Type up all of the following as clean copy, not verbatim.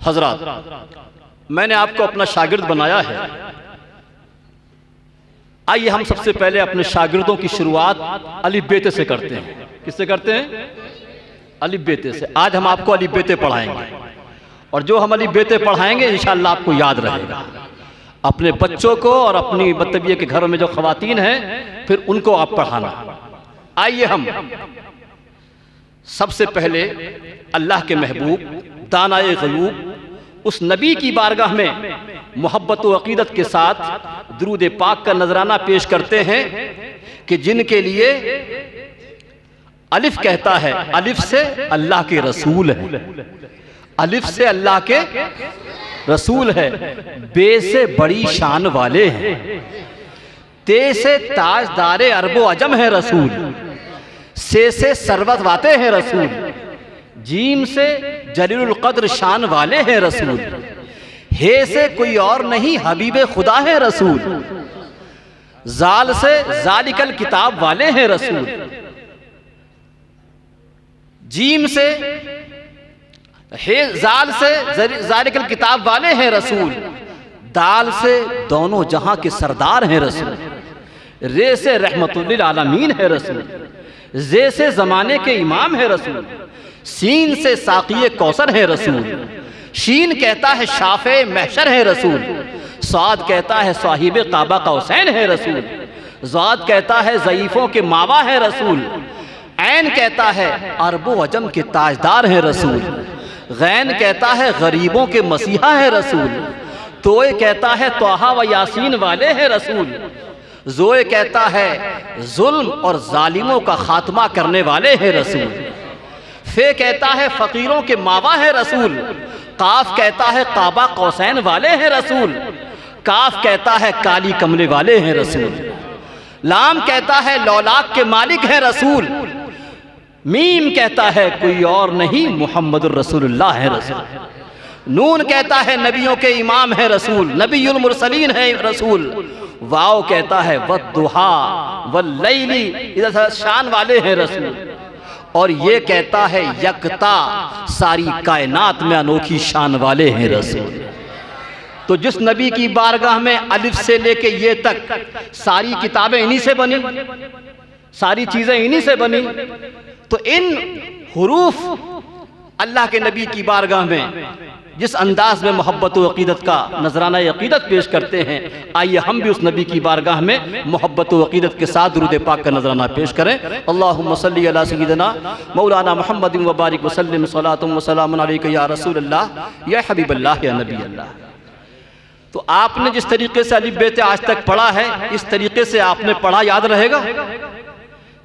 हजरात, मैंने आपको अपना शागिर्द बनाया है। आइए हम सबसे पहले अपने शागिर्दों की शुरुआत अलिफ बेते से करते हैं। किससे करते हैं? अलिफ बेते से। आज हम आपको अलिफ बेते पढ़ाएंगे और जो हम अलिफ बेते पढ़ाएंगे इंशाअल्लाह आपको याद रहेगा। अपने बच्चों को और अपनी बतबीय के घरों में जो खवातीन हैं फिर उनको आप पढ़ाना। आइए हम सबसे पहले अल्लाह के महबूब दानाए ग़यूब उस नबी की बारगाह में मोहब्बत व अक़ीदत के साथ दुरूद पाक का नजराना पेश करते हैं कि जिनके लिए अलिफ कहता है, अलिफ से अल्लाह के रसूल है, अलिफ से अल्लाह के रसूल है, बे से बड़ी शान वाले हैं, ते से ताजदारे अरबो अजम है रसूल, से सरवत वाते हैं रसूल, जीम से जलीलुल कद्र शान वाले हैं रसूल, हे से कोई और नहीं हबीबे खुदा है रसूल, जाल से जालिकल किताब वाले हैं रसूल, जीम से हे जाल से जालिकल किताब वाले हैं रसूल, दाल से दोनों जहां के सरदार हैं रसूल, रे से रहमतुल लिल आलमीन है रसूल, जे से जमाने के इमाम है रसूल, सीन से साक़िए कौसर है रसूल, शीन कहता है शाफ़े महशर है रसूल, साद कहता है साहिब काबा कौसैन है रसूल, ज़ाद कहता है ज़ईफ़ों के मावा है रसूल, ऐन कहता है अरबो अजम के ताजदार है रसूल, गैन कहता है गरीबों के मसीहा है रसूल, तोए कहता है तोहा व यासीन वाले हैं रसूल, जोए कहता है जुल्म और जालिमों का खात्मा करने वाले हैं रसूल, फे कहता है फ़कीरों के मावा है रसूल, काफ कहता है काबा कौसैन वाले हैं रसूल, काफ कहता है काली कमले वाले हैं रसूल, लाम कहता है लौलाक के मालिक है रसूल, मीम कहता है कोई और नहीं मुहम्मदुर रसूलुल्लाह है रसूल, नून कहता है नबियों के इमाम है रसूल, नबीयुल मुरसलीन है रसूल, वाव कहता है वद्दुहा वल्लैली इधर शान वाले हैं रसूल, और ये कहता है यकता सारी कायनात में अनोखी शान वाले हैं रसूल। तो जिस नबी की बारगाह में अलिफ से लेके ये तक सारी किताबें इन्हीं से बनी, सारी चीजें इन्हीं से बनी, तो इन हुरूफ अल्लाह के नबी की बारगाह में जिस अंदाज में मोहब्बत व अक़ीदत का नजराना अक़ीदत पेश करते हैं, आइए हम भी उस नबी की बारगाह में मोहब्बत व अक़ीदत के साथ दुरूद पाक का नजराना पेश करें। अल्लाहुम्मा सल्ली अला सय्यिदिना मौलाना मुहम्मदिन व बारिक व सल्लिम सलातुम व सलामुन अलैका या रसूलल्लाह या हबीबल्लाह या नबी अल्लाह। तो आपने जिस तरीके से अलिफ बेते आज तक पढ़ा है, इस तरीके से आपने पढ़ा याद रहेगा।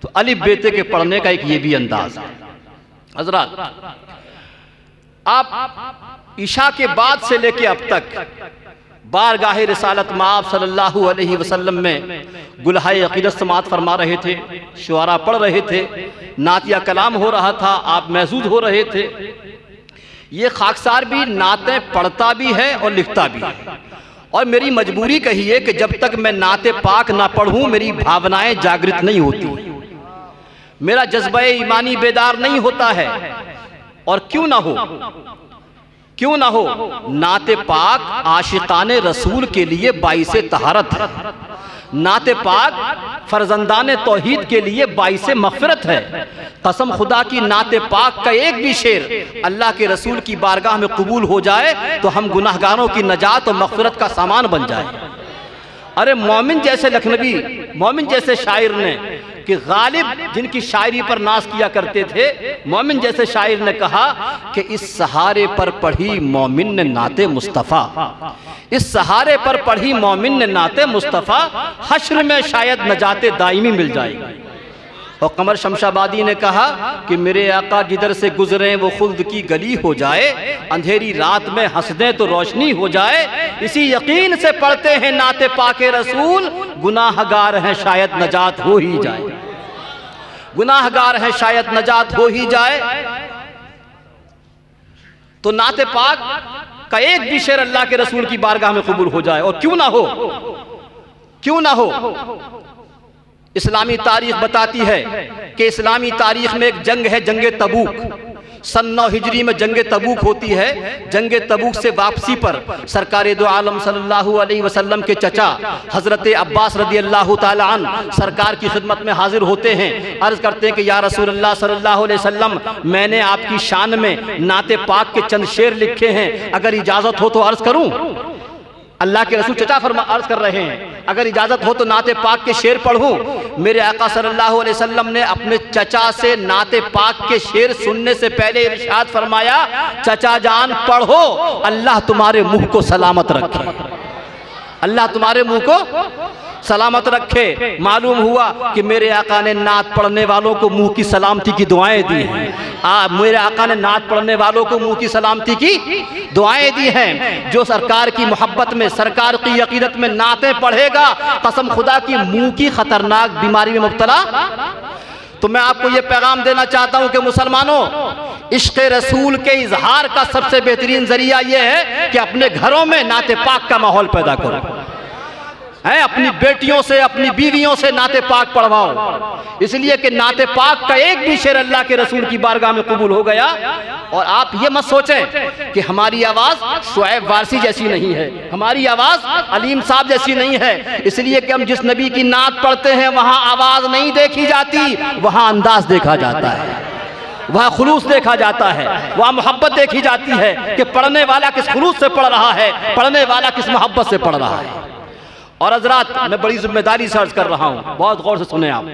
तो अलिफ बेते के पढ़ने का एक ये भी अंदाज है। हज़रात, आप ईशा के बाद से लेके अब तक बारगाह रिसालत माब सल्लल्लाहु अलैहि वसल्लम में गुलहाए अक़ीदत समात फरमा रहे थे, शुआरा पढ़ रहे थे, नातिया कलाम हो रहा था, आप महसूस हो रहे थे। ये खाकसार भी नातें पढ़ता भी है और लिखता भी है, और मेरी मजबूरी कहिए कि जब तक मैं नाते पाक ना पढ़ूं मेरी भावनाएं जागृत नहीं होती, मेरा जज्बा ईमानी बेदार नहीं होता है। और क्यों ना हो, क्यों ना हो, नाते पाक आशिकाने रसूल के लिए बाइसे तहारत है, नाते पाक फर्जंदाने तौहीद के लिए बाइसे मग़फ़िरत है। कसम खुदा की नाते पाक का एक भी शेर अल्लाह के रसूल की बारगाह में कबूल हो जाए तो हम गुनाहगारों की नजात और मग़फ़िरत का सामान बन जाए। अरे मोमिन जैसे लखनवी, मोमिन जैसे शायर ने कि गालिब जिनकी शायरी पर नाज किया करते थे, मोमिन जैसे शायर ने कहा कि इस सहारे पर पढ़ी मोमिन ने नाते मुस्तफ़ा, इस सहारे पर पढ़ी मोमिन ने नाते मुस्तफ़ा, हश्र में शायद नजाते दायमी मिल जाएगी। और कमर शमशाबादी ने कहा कि मेरे आका जिधर से गुजरे वो खुल्द की गली हो जाए, अंधेरी रात में हंस दें तो रोशनी हो जाए, इसी यकीन से पढ़ते हैं नाते पाके रसूल, गुनाहगार हैं शायद नजात हो ही जाए, गुनाहगार हैं शायद नजात हो ही जाए। तो नाते पाक का एक भी शेर अल्लाह के रसूल की बारगाह में कबूल हो जाए। और क्यों ना हो, क्यों ना हो, इस्लामी तारीख बताती है कि इस्लामी तारीख में एक जंग है, जंग तबूक। सन 9 हिजरी में जंग तबूक होती है। जंग तबूक से वापसी पर सरकार दो आलम सल्लल्लाहु अलैहि वसल्लम के चचा हज़रत अब्बास रदी अल्लाह ताला अन्हु सरकार की खिदमत में हाजिर होते हैं। अर्ज़ करते हैं कि या रसूल अल्लाह सल्लल्लाहु अलैहि वसल्लम, मैंने आपकी शान में नाते पाक के चंद शेर लिखे हैं, अगर इजाज़त हो तो अर्ज़ करूँ। अल्लाह के रसूल चचा अर्ज कर रहे हैं, अगर इजाज़त हो तो नाते पाक के शेर पढ़ूं। मेरे आका सल्लल्लाहु अलैहि वसल्लम ने अपने चचा से नाते पाक के शेर सुनने से पहले इरशाद फरमाया, चचा जान पढ़ो, अल्लाह तुम्हारे मुंह को सलामत रखे, अल्लाह तुम्हारे मुंह को सलामत रखे। मालूम हुआ कि मेरे आका ने नात पढ़ने वालों को मुंह की सलामती की दुआएं दी हैं। मेरे आका ने नात पढ़ने वालों को मुंह की सलामती की दुआएं दी हैं। जो सरकार की मोहब्बत में, सरकार की अकीदत में नातें पढ़ेगा, कसम खुदा की मुंह की खतरनाक बीमारी में मुब्तला। तो मैं आपको ये पैगाम देना चाहता हूँ कि मुसलमानों, इश्क़ रसूल के इजहार का सबसे बेहतरीन जरिया यह है कि अपने घरों में नाते पाक का माहौल पैदा करो, है अपनी बेटियों से, अपनी बीवियों से नाते पाक पढ़वाओ, इसलिए कि नाते पाक का एक भी शेर अल्लाह के रसूल की बारगाह में कबूल हो गया। और आप ये मत सोचें कि हमारी आवाज़ शुएब वारसी जैसी नहीं है, हमारी आवाज़ अलीम साहब जैसी नहीं है, इसलिए कि हम जिस नबी की नात पढ़ते हैं वहाँ आवाज़ नहीं देखी जाती, वहाँ अंदाज देखा जाता है, वहाँ खुलूस देखा जाता है, वहाँ मोहब्बत देखी जाती है कि पढ़ने वाला किस खुलूस से पढ़ रहा है, पढ़ने वाला किस मोहब्बत से पढ़ रहा है। और हज़रात, मैं बड़ी जिम्मेदारी से अर्ज कर रहा हूँ, बहुत गौर से सुने आप।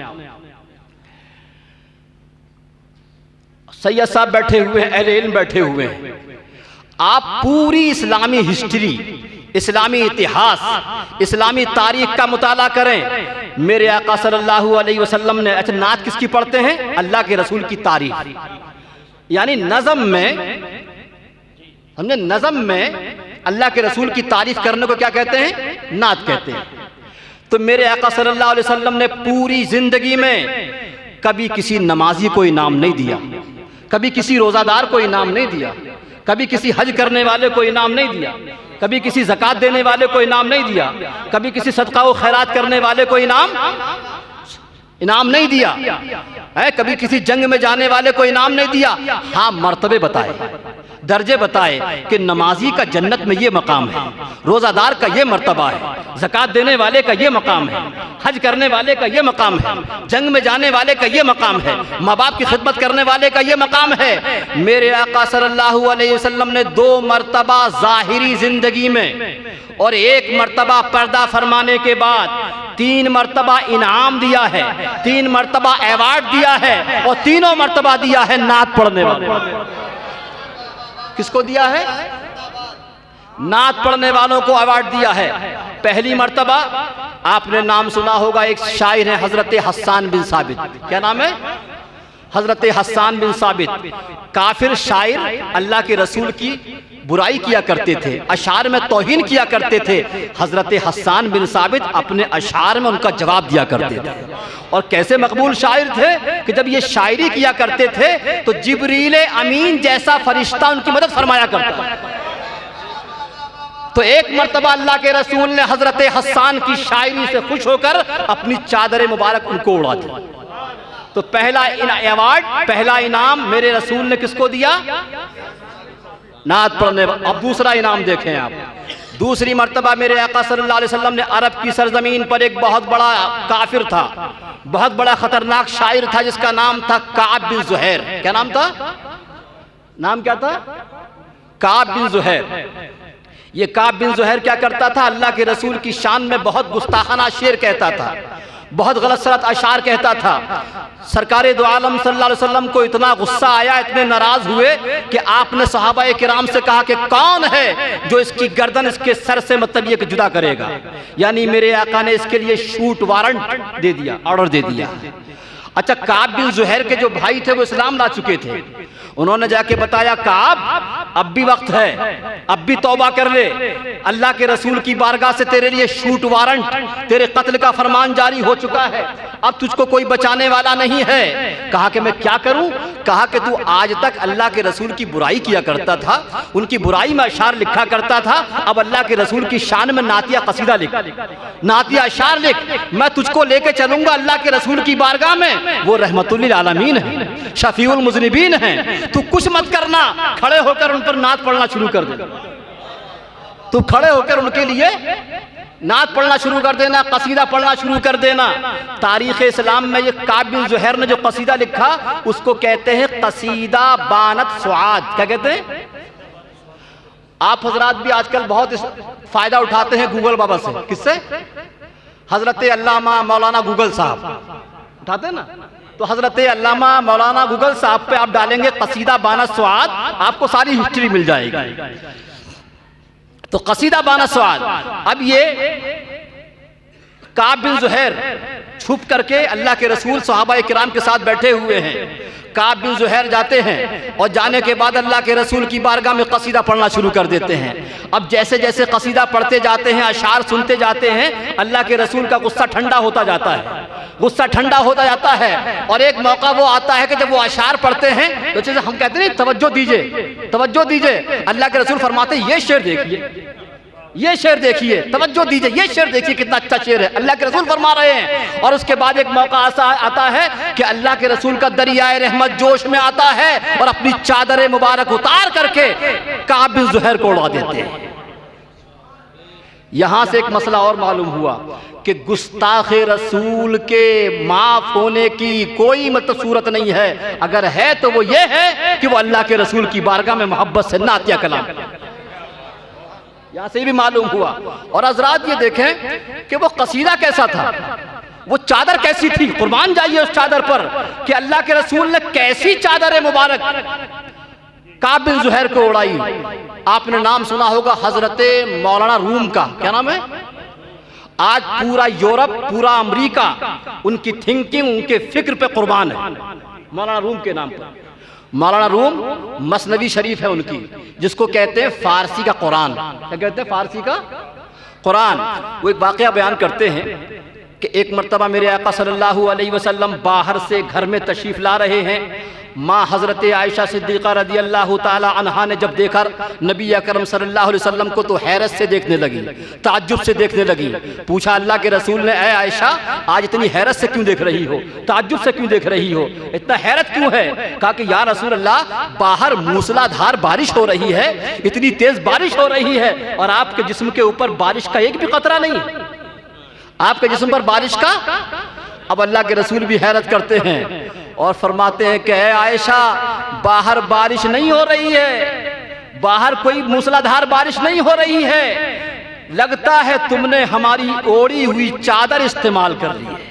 सैयद साहब बैठे हुए हैं, अहले इल्म बैठे हुए हैं, आप पूरी इस्लामी हिस्ट्री, इस्लामी इतिहास, इस्लामी तारीख का मुताला करें। मेरे आका सल्लल्लाहु अलैहि वसल्लम ने, अच्छा नात किसकी पढ़ते हैं? अल्लाह के रसूल की तारीफ, यानी नज़म में, हमने नज़म में अल्लाह के रसूल की तारीफ करने को क्या कहते हैं? नात कहते हैं। तो मेरे आका सल्लल्लाहु अलैहि वसल्लम ने पूरी जिंदगी में कभी किसी नमाजी को इनाम नहीं दिया, कभी किसी रोज़ादार को इनाम नहीं दिया, कभी किसी हज करने वाले को इनाम नहीं दिया, कभी किसी ज़कात देने वाले को इनाम नहीं दिया, कभी किसी सदका व खैरात करने वाले को इनाम नहीं दिया है, कभी किसी जंग में जाने वाले को इनाम नहीं दिया। हाँ, मर्तबे बताए, दर्जे बताए कि नमाजी का जन्नत में ये मकाम है, रोज़ादार का ये मर्तबा है, ज़कात देने वाले का ये मकाम है, हज करने वाले का ये मकाम है, जंग में जाने वाले का ये मकाम है, माँ बाप की खिदमत करने वाले का ये मकाम है। मेरे आका सल्लल्लाहु अलैहि वसल्लम ने 2 मर्तबा ज़ाहिरी ज़िंदगी में और 1 मर्तबा पर्दा फरमाने के बाद 3 मर्तबा इनाम दिया है, 3 मर्तबा अवार्ड दिया है, और तीनों मर्तबा दिया है नात पढ़ने वाले। किसको दिया है? नात पढ़ने वालों को अवार्ड दिया है। पहली मर्तबा आपने नाम सुना होगा, एक शायर है हजरत हस्सान बिन साबित। क्या नाम है? हजरत हस्सान बिन साबित। काफिर शायर अल्लाह के रसूल की बुराई किया करते थे, अशार में तौहीन किया करते थे। हजरत हस्सान बिन साबित अपने अशार में उनका जवाब दिया करते थे। और कैसे मकबूल शायर थे कि जब ये शायरी किया करते थे तो जिब्रील अमीन जैसा फरिश्ता उनकी मदद फरमाया करता। तो एक मर्तबा अल्लाह के रसूल ने हजरत हस्सान की शायरी से खुश होकर अपनी चादर मुबारक उनको उड़ा दी। तो पहला अवार्ड, पहला इनाम मेरे रसूल ने किसको दिया? नात पढ़ने। अब दूसरा इनाम देखें आप। दूसरी मर्तबा मेरे आका सल्लल्लाहु अलैहि वसल्लम ने अरब की सरजमीन पर एक बहुत बड़ा काफिर था, बहुत बड़ा खतरनाक शायर था, जिसका नाम था काब बिन ज़ुहैर। क्या नाम था? नाम क्या था? काब बिन ज़ुहैर। ये काब बिन ज़ुहैर क्या करता था? अल्लाह के रसूल की शान में बहुत गुस्ताखाना शेर कहता था, बहुत गलत सलत अशार कहता था। सरकार दो आलम सल्लल्लाहु अलैहि वसल्लम को इतना गुस्सा आया, इतने नाराज हुए कि आपने सहाबाए किराम से कहा कि कौन है जो इसकी गर्दन इसके सर से मतलब ये जुदा करेगा। यानी मेरे आका ने इसके लिए शूट वारंट दे दिया, ऑर्डर दे दिया। अच्छा, काब बिन ज़ुहैर के जो भाई थे वो इस्लाम ला चुके थे। उन्होंने जाके बताया, काब अब भी वक्त है, अब भी तौबा कर ले, अल्लाह के रसूल की बारगाह से तेरे लिए शूट वारंट, तेरे कत्ल का फरमान जारी हो चुका है, अब तुझको कोई बचाने वाला नहीं है। कहा कि मैं क्या करूं? कहा कि तू आज तक अल्लाह के रसूल की बुराई किया करता था, उनकी बुराई में अशार लिखा करता था, अब अल्लाह के रसूल की शान में नातिया कसीदा लिख, नातिया अशार लिख। मैं तुझको लेके चलूंगा अल्लाह के रसूल की बारगाह में, में, वो रहमतुल्लिल आलमीन है, शफीउल मुज़निबीन है। तू कुछ मत करना, खड़े होकर उन पर नात पढ़ना शुरू कर दे। तू खड़े होकर उनके लिए नात पढ़ना शुरू कर देना, कसीदा पढ़ना शुरू कर देना। तारीख़ इस्लाम में ये काब बिन ज़ुहैर ने जो कसीदा लिखा उसको कहते हैं कसीदा बानत सुआद। क्या कहते हैं? आप हजरात भी आजकल बहुत फायदा उठाते हैं गूगल बाबा से। किससे? हजरत अल्लामा मौलाना गूगल साहब उठाते हैं ना। तो हजरत अल्लामा मौलाना गूगल साहब पे आप डालेंगे कसीदा बानत सुआद, आपको सारी हिस्ट्री मिल जाएगी। तो कसीदा बानत सुआद। अब ये काब बिन ज़ुहैर छुप करके अल्लाह के रसूल सहाबा किराम के साथ बैठे हुए हैं। काब बिन ज़ुहैर जाते हैं और जाने के बाद अल्लाह के रसूल की बारगाह में कसीदा पढ़ना शुरू कर देते हैं। अब जैसे जैसे कसीदा पढ़ते जाते हैं, अशार सुनते जाते हैं, अल्लाह के रसूल का गुस्सा ठंडा होता जाता है, गुस्सा ठंडा होता जाता है। और एक मौका वो आता है कि जब वो अशार पढ़ते हैं तो जैसे हम कहते हैं तवज्जो दीजिए, तवज्जो दीजिए, अल्लाह के रसूल फरमाते हैं ये शेर देखिए, ये शेर देखिए, तवज्जो दीजिए, ये शेर देखिए कितना अच्छा शेर है, अल्लाह के रसूल फरमा रहे हैं। और उसके बाद एक मौका आता है कि अल्लाह के रसूल का दरियाए रहमत जोश में आता है और अपनी चादर मुबारक उतार करके काब बिन ज़ुहैर को उड़ा देते हैं। यहां से एक मसला और मालूम हुआ कि गुस्ताखे रसूल के माफ होने की कोई मतलब सूरत नहीं है। अगर है तो वो ये है कि वो अल्लाह के रसूल की बारगाह में मोहब्बत से नातिया कलाम। यहां से भी मालूम हुआ। और हजरात ये देखें कि वो कसीदा कैसा था, वो चादर कैसी थी। कुर्बान जाइए उस चादर पर कि अल्लाह के रसूल ने कैसी चादर मुबारक काब बिन ज़ुहैर को उड़ाई। आपने नाम सुना होगा हजरत मौलाना रूम का। क्या नाम है? आज पूरा यूरोप, पूरा अमेरिका उनकी थिंकिंग, उनके फिक्र पे कुर्बान है मौलाना रूम के नाम पर। मौलाना रूम मसनवी शरीफ है उनकी, जिसको कहते हैं फारसी का कुरान। क्या कहते हैं? फारसी का कुरान। वो एक वाकया बयान करते हैं कि एक मर्तबा मेरे आका सल्लल्लाहु अलैहि वसल्लम बाहर से घर में तशरीफ ला रहे हैं। माँ हज़रत आयशा सिद्दीक़ा रज़ी अल्लाह ताला अन्हा ने जब देखा नबी अकरम सल्लल्लाहु अलैहि वसल्लम को तो हैरत से देखने लगी, ताज्जुब से देखने लगी। पूछा अल्लाह के रसूल ने, ऐ आयशा आज इतनी हैरत से क्यों देख रही हो, ताज्जुब से क्यों देख रही हो, इतना हैरत क्यों है? कहा कि या रसूल अल्लाह बाहर मूसलाधार बारिश हो रही है, इतनी तेज बारिश हो रही है और आपके जिस्म के ऊपर बारिश का एक भी कतरा नहीं, आपके जिस्म पर बारिश का। अब अल्लाह के रसूल भी हैरत करते हैं और फरमाते हैं कि आयशा बाहर बारिश नहीं हो रही है, बाहर कोई मूसलाधार बारिश नहीं हो रही है, लगता है तुमने हमारी ओढ़ी हुई चादर इस्तेमाल कर ली है।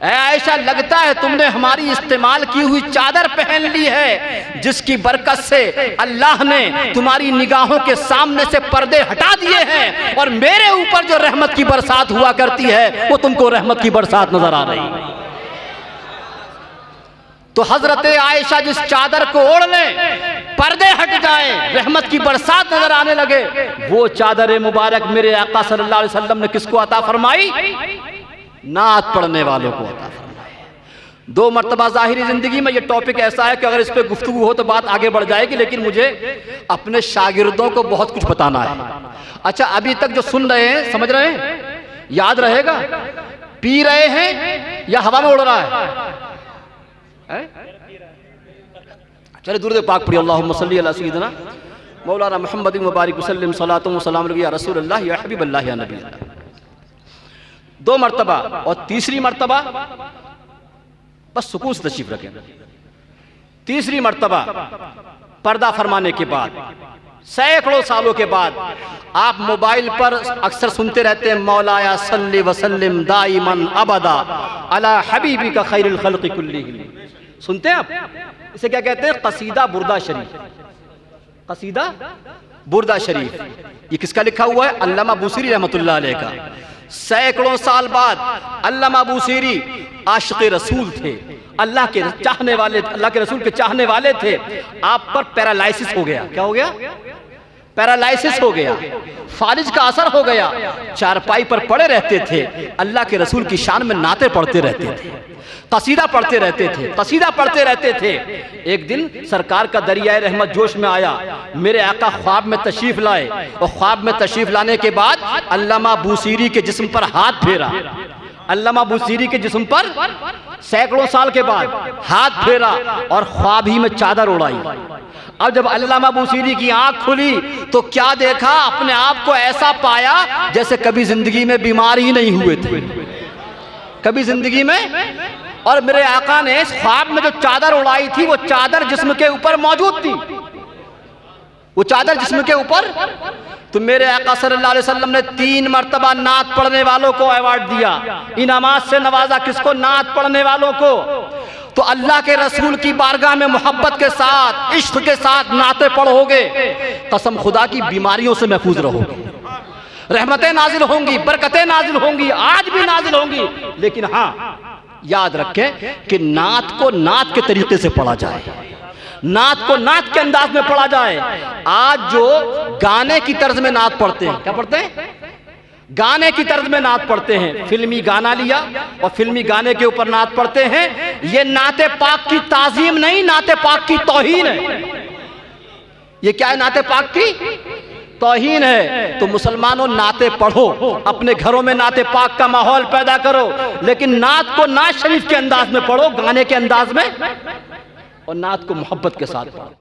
ऐ आयशा लगता है तुमने हमारी इस्तेमाल की हुई चादर पहन ली है, जिसकी बरकत से अल्लाह ने तुम्हारी निगाहों के सामने से पर्दे हटा दिए हैं और मेरे ऊपर जो रहमत की बरसात हुआ करती है वो तुमको रहमत की बरसात नजर आ रही है। तो हजरत आयशा जिस चादर को ओढ़ ले, पर्दे हट जाए, रहमत की बरसात नजर आने लगे, वो चादर मुबारक मेरे आका सल्लल्लाहु अलैहि वसल्लम ने किसको अता फरमाई? नात पढ़ने वालों को अता फरमाई। 2 मरतबा ज़ाहिरी ज़िंदगी में ये टॉपिक ऐसा है कि अगर इस पर गुफ्तगू हो तो बात आगे बढ़ जाएगी, लेकिन मुझे अपने शागिर्दों को बहुत कुछ बताना है। अच्छा, अभी तक जो सुन रहे हैं, समझ रहे हैं, याद रहेगा? पी रहे हैं या हवा में उड़ रहा है? चले दूर पाक पढ़िए, अल्लाहुम्मा सल्ली अला सय्यिदिना मौलाना मुहम्मद मुबारक वसल्लम सलातु व सलाम या रसूलल्लाह या हबीबल्लाह या नबी अल्लाह। 2 मरतबा और तीसरी मरतबा बस सुकून से तशरीफ रखें। तीसरी मरतबा पर्दा फरमाने के बाद, सैकड़ों सालों के बाद, आप मोबाइल पर अक्सर सुनते रहते हैं मौलाया सल्ली वसल्लिम दाइमन अबदा अला हबीबी का खैरुल खल्क़ि कुल्लिहिम। सुनते हैं आप? इसे क्या कहते हैं? कसीदा बुर्दा शरीफ। कसीदा बुर्दा शरीफ ये किसका लिखा हुआ है? अल्लामा बूसीरी रहमतुल्लाह अलैह का। सैकड़ों साल बाद अल्लामा बूसीरी आशिक़ रसूल थे, अल्लाह के चाहने वाले, अल्लाह के रसूल के चाहने वाले थे। आप पर पैरालाइसिस हो गया। क्या हो गया? पैरालाइसिस हो गया, फालिज का असर हो गया। चारपाई पर पड़े रहते थे, अल्लाह के रसूल की शान में नाते पढ़ते रहते थे, कसीदा पढ़ते रहते थे, कसीदा पढ़ते रहते थे। एक दिन सरकार का दरियाए रहमत जोश में आया, मेरे आका ख्वाब में तशरीफ लाए और ख्वाब में तशरीफ लाने के बाद अल्लामा बूसीरी के जिस्म पर हाथ फेरा अल्लामा बुसीरी के जिस्म पर सैकड़ों साल के बाद हाथ फेरा और ख्वाब ही में चादर उड़ाई। अब जब अल्लामा बुसीरी की आंख खुली तो क्या देखा, अपने आप को ऐसा पाया जैसे कभी जिंदगी में बीमार ही नहीं हुए थे, कभी जिंदगी में। और मेरे आका ने इस ख्वाब में जो चादर उड़ाई थी वो चादर जिस्म के ऊपर मौजूद थी, वो चादर जिस्म के ऊपर। तो मेरे आका सल्लल्लाहु अलैहि वसल्लम ने 3 मर्तबा नात पढ़ने वालों को अवार्ड दिया, इनामात से नवाजा। किसको? नात पढ़ने वालों को। तो अल्लाह के रसूल की बारगाह में मोहब्बत के साथ, इश्क के साथ नाते पढ़ोगे, कसम खुदा की बीमारियों से महफूज रहोगे, रहमतें नाजिल होंगी, बरकतें नाजिल होंगी, आज भी नाजिल होंगी। लेकिन हाँ, याद रखें कि नात को नात के तरीके से पढ़ा जाए, नात को नात के अंदाज में पढ़ा जाए। आज जो गाने की तर्ज में नात पढ़ते हैं, क्या पढ़ते हैं? गाने की तर्ज में नात पढ़ते हैं। फिल्मी गाना लिया और फिल्मी गाने के ऊपर नात पढ़ते हैं। ये नाते पाक की ताजीम नहीं, नाते पाक की तौहीन है। ये क्या है? नाते पाक की तौहीन है। तो मुसलमानों, नाते पढ़ो, अपने घरों में नाते पाक का माहौल पैदा करो, लेकिन नात को नात शरीफ के अंदाज में पढ़ो, गाने के अंदाज में, और नात को मोहब्बत के साथ पढ़ो।